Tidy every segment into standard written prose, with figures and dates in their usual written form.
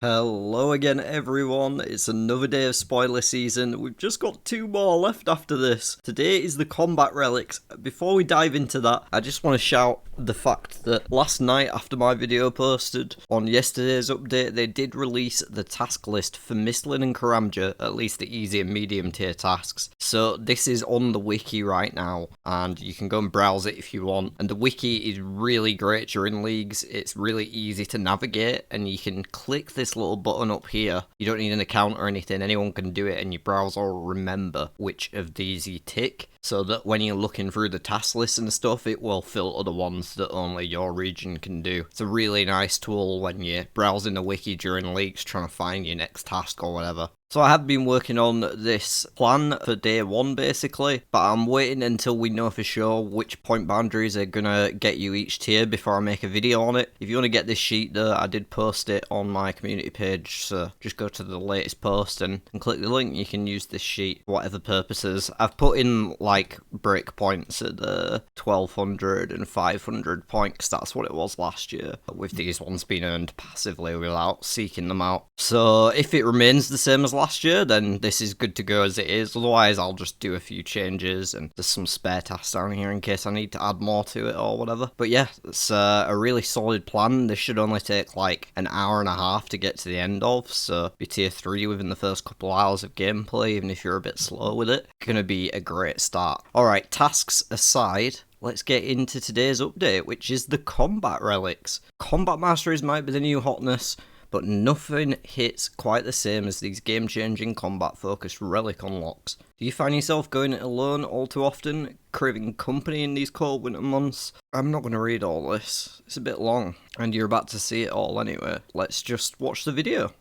Hello again everyone, it's another day of spoiler season. We've just got two more left after this. Today is the combat relics. Before we dive into that, I just want to shout the fact that last night after my video posted on yesterday's update, they did release the task list for Mistlin and Karamja, at least the easy and medium tier tasks. So this is on the wiki right now, and you can go and browse it if you want. And the wiki is really great during leagues, it's really easy to navigate, and you can click this little button up here. You don't need an account or anything, anyone can do it, and your browser will remember which of these you tick, so that when you're looking through the task list and stuff, it will filter the ones that only your region can do. It's a really nice tool when you're browsing the wiki during leagues trying to find your next task or whatever. So I have been working on this plan for day one basically, but I'm waiting until we know for sure which point boundaries are gonna get you each tier before I make a video on it. If you want to get this sheet though, I did post it on my community page, so just go to the latest post and click the link. You can use this sheet for whatever purposes. I've put in like breakpoints at the 1200 and 500 points, that's what it was last year, with these ones being earned passively without seeking them out. So if it remains the same as last year, then this is good to go as it is. Otherwise, I'll just do a few changes, and there's some spare tasks down here in case I need to add more to it or whatever. But yeah, it's a really solid plan. This should only take like an hour and a half to get to the end of, so be tier 3 within the first couple hours of gameplay, even if you're a bit slow with it. Gonna be a great start. Alright, tasks aside, let's get into today's update, which is the combat relics. Combat masteries might be the new hotness, but nothing hits quite the same as these game-changing combat-focused relic unlocks. Do you find yourself going it alone all too often, craving company in these cold winter months? I'm not going to read all this, it's a bit long, and you're about to see it all anyway. Let's just watch the video.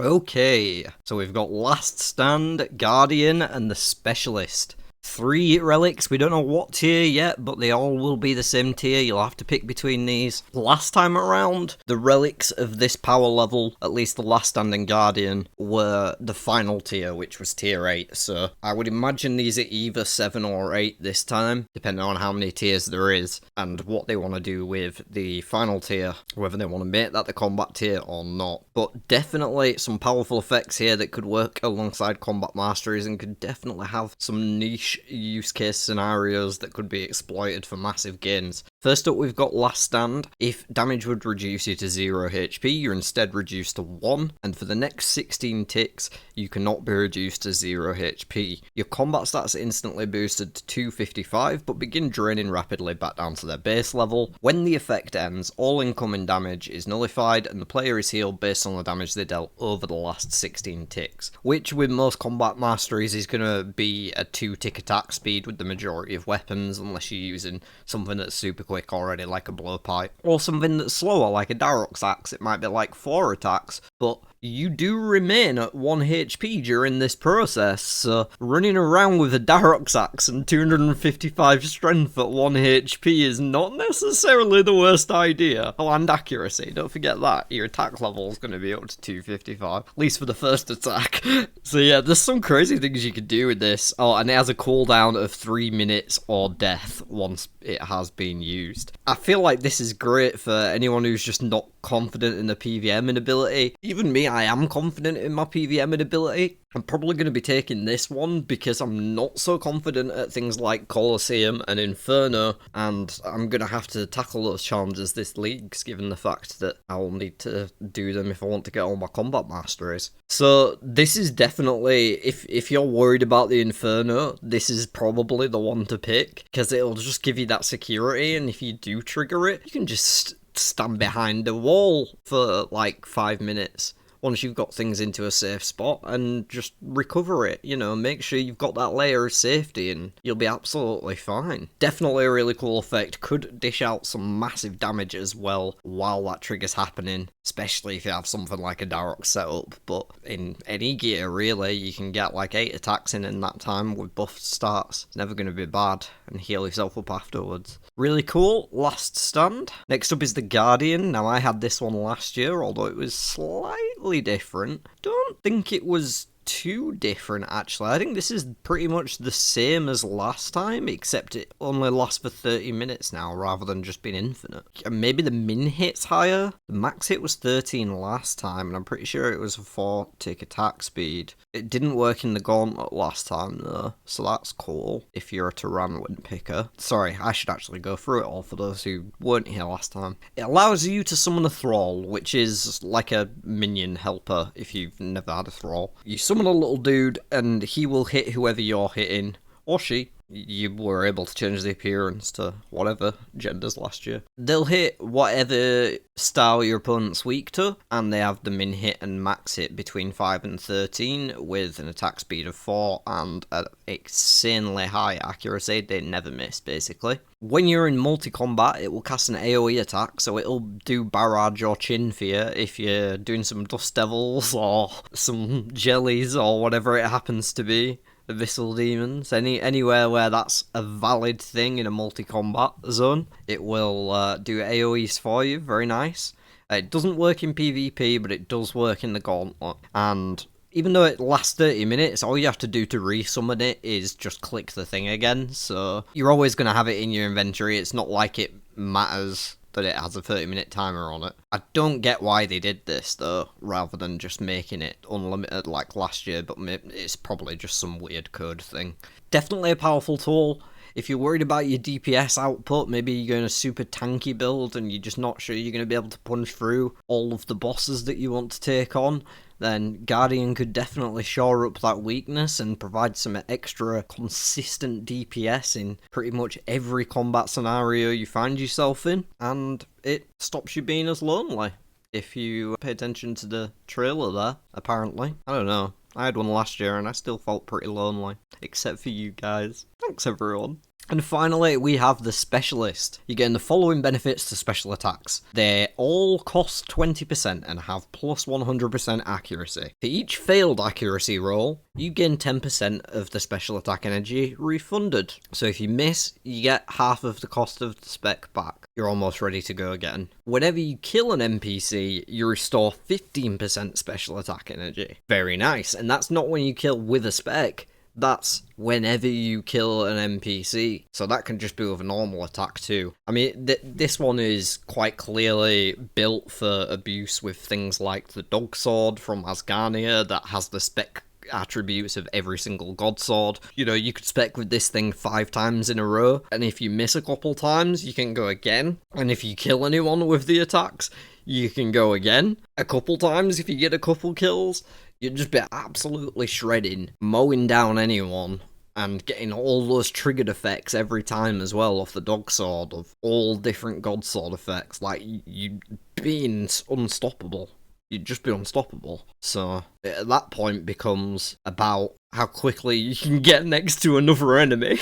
Okay, so we've got Last Stand, Guardian, and the Specialist. 3 relics, we don't know what tier yet, but they all will be the same tier. You'll have to pick between these. Last time around, the relics of this power level, at least the Last Stand and Guardian, were the final tier, which was tier 8. So I would imagine these are either 7 or 8 this time, depending on how many tiers there is, and what they want to do with the final tier, whether they want to make that the combat tier or not. But definitely some powerful effects here that could work alongside combat masteries and could definitely have some niche use case scenarios that could be exploited for massive gains. First up, we've got Last Stand. If damage would reduce you to 0 HP, you're instead reduced to 1, and for the next 16 ticks, you cannot be reduced to 0 HP. Your combat stats are instantly boosted to 255, but begin draining rapidly back down to their base level. When the effect ends, all incoming damage is nullified, and the player is healed based on the damage they dealt over the last 16 ticks, which with most combat masteries is going to be a 2-tick attack attack speed with the majority of weapons, unless you're using something that's super quick already, like a blowpipe, or something that's slower, like a Darrock's axe. It might be like 4 attacks, but you do remain at 1 HP during this process, so running around with a Darrock's axe and 255 strength at 1 HP is not necessarily the worst idea. Oh, and accuracy, don't forget that. Your attack level is going to be up to 255, at least for the first attack. So yeah, there's some crazy things you could do with this. Oh, and it has a cooldown of 3 minutes or death once it has been used. I feel like this is great for anyone who's just not confident in the PVM ability. Even me, I am confident in my PVM ability. I'm probably going to be taking this one because I'm not so confident at things like Colosseum and Inferno, and I'm going to have to tackle those challenges this league, given the fact that I'll need to do them if I want to get all my combat masteries. So this is definitely, if you're worried about the Inferno, this is probably the one to pick, because it'll just give you that security, and if you do trigger it, you can just stand behind a wall for like 5 minutes once you've got things into a safe spot and just recover it, you know, make sure you've got that layer of safety and you'll be absolutely fine. Definitely a really cool effect, could dish out some massive damage as well while that trigger's happening, especially if you have something like a Darrock setup, but in any gear really, you can get like 8 attacks in that time with buffed starts. It's never going to be bad, and heal yourself up afterwards. Really cool. Last stand. Next up is the Guardian. Now I had this one last year, although it was slightly different. Don't think it was too different actually. I think this is pretty much the same as last time, except it only lasts for 30 minutes now rather than just being infinite. And maybe the min hit's higher. The max hit was 13 last time, and I'm pretty sure it was a 4 tick attack speed. It didn't work in the gauntlet last time though, so that's cool if you're a Tyrannwin picker. Sorry, I should actually go through it all for those who weren't here last time. It allows you to summon a Thrall, which is like a minion helper if you've never had a Thrall. You summon a little dude and he will hit whoever you're hitting, or she. You were able to change the appearance to whatever genders last year. They'll hit whatever style your opponent's weak to, and they have the min hit and max hit between 5 and 13 with an attack speed of 4 and an insanely high accuracy. They never miss, basically. When you're in multi-combat, it will cast an AoE attack, so it'll do barrage or chin for you if you're doing some Dust Devils or some jellies or whatever it happens to be. Abyssal Demons, anywhere where that's a valid thing in a multi-combat zone, it will do AoEs for you. Very nice. It doesn't work in PvP, but it does work in the gauntlet, and even though it lasts 30 minutes, all you have to do to resummon it is just click the thing again, so you're always going to have it in your inventory. It's not like it matters that it has a 30-minute timer on it. I don't get why they did this though, rather than just making it unlimited like last year, but it's probably just some weird code thing. Definitely a powerful tool. If you're worried about your DPS output, maybe you're going a super tanky build and you're just not sure you're going to be able to punch through all of the bosses that you want to take on, then Guardian could definitely shore up that weakness and provide some extra consistent DPS in pretty much every combat scenario you find yourself in, and it stops you being as lonely. If you pay attention to the trailer there, apparently. I don't know. I had one last year and I still felt pretty lonely, except for you guys. Thanks everyone. And finally, we have the Specialist. You're getting the following benefits to special attacks. They all cost 20% and have plus 100% accuracy. For each failed accuracy roll, you gain 10% of the special attack energy refunded. So if you miss, you get half of the cost of the spec back. You're almost ready to go again. Whenever you kill an NPC, you restore 15% special attack energy. Very nice. And that's not when you kill with a spec. That's whenever you kill an NPC, so that can just be with a normal attack too. I mean, this one is quite clearly built for abuse with things like the Dog Sword from Asgarnia that has the spec attributes of every single god sword. You know, you could spec with this thing 5 times in a row, and if you miss a couple times, you can go again. And if you kill anyone with the attacks, you can go again a couple times if you get a couple kills. You'd just be absolutely shredding, mowing down anyone, and getting all those triggered effects every time as well off the Dog Sword of all different God Sword effects. Like, you'd be unstoppable. You'd just be unstoppable. So, at that point becomes about how quickly you can get next to another enemy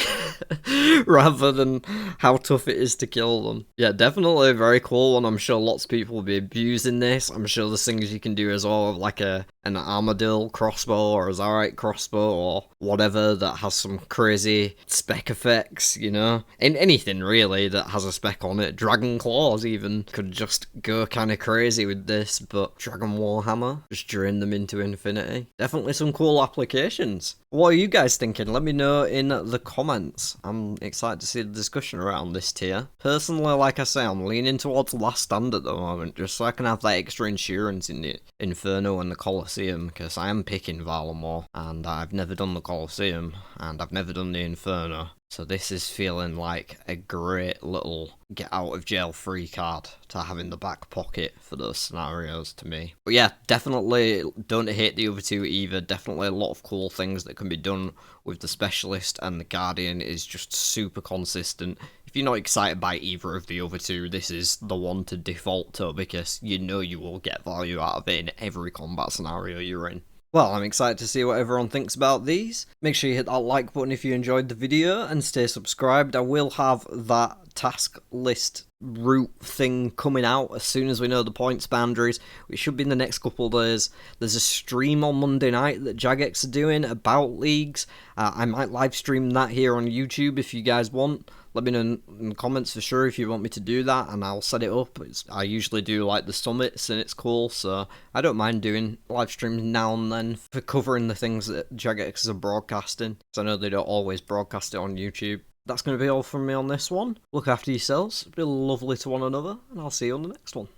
rather than how tough it is to kill them. Yeah, definitely a very cool one. I'm sure lots of people will be abusing this. I'm sure there's things you can do as well, like an Armadillo crossbow or a Zarite crossbow or whatever that has some crazy spec effects, you know? In anything really that has a spec on it. Dragon Claws even could just go kind of crazy with this, but Dragon Warhammer, just drain them into infinity. Definitely some cool applications. What are you guys thinking? Let me know in the comments. I'm excited to see the discussion around this tier. Personally, like I say, I'm leaning towards Last Stand at the moment, just so I can have that extra insurance in the Inferno and the Colosseum, because I am picking Valamor, and I've never done the Colosseum, and I've never done the Inferno. So this is feeling like a great little get out of jail free card to have in the back pocket for those scenarios to me. But yeah, definitely don't hate the other two either. Definitely a lot of cool things that can be done with the Specialist, and the Guardian is just super consistent. If you're not excited by either of the other two, this is the one to default to, because you know you will get value out of it in every combat scenario you're in. Well, I'm excited to see what everyone thinks about these. Make sure you hit that like button if you enjoyed the video, and stay subscribed. I will have that task list route thing coming out as soon as we know the points boundaries, which should be in the next couple of days. There's a stream on Monday night that Jagex are doing about leagues. I might live stream that here on YouTube if you guys want. Let me know in the comments for sure if you want me to do that, and I'll set it up. I usually do like the summits, and it's cool, so I don't mind doing live streams now and then for covering the things that Jagex are broadcasting, because I know they don't always broadcast it on YouTube. That's going to be all from me on this one. Look after yourselves, be lovely to one another, and I'll see you on the next one.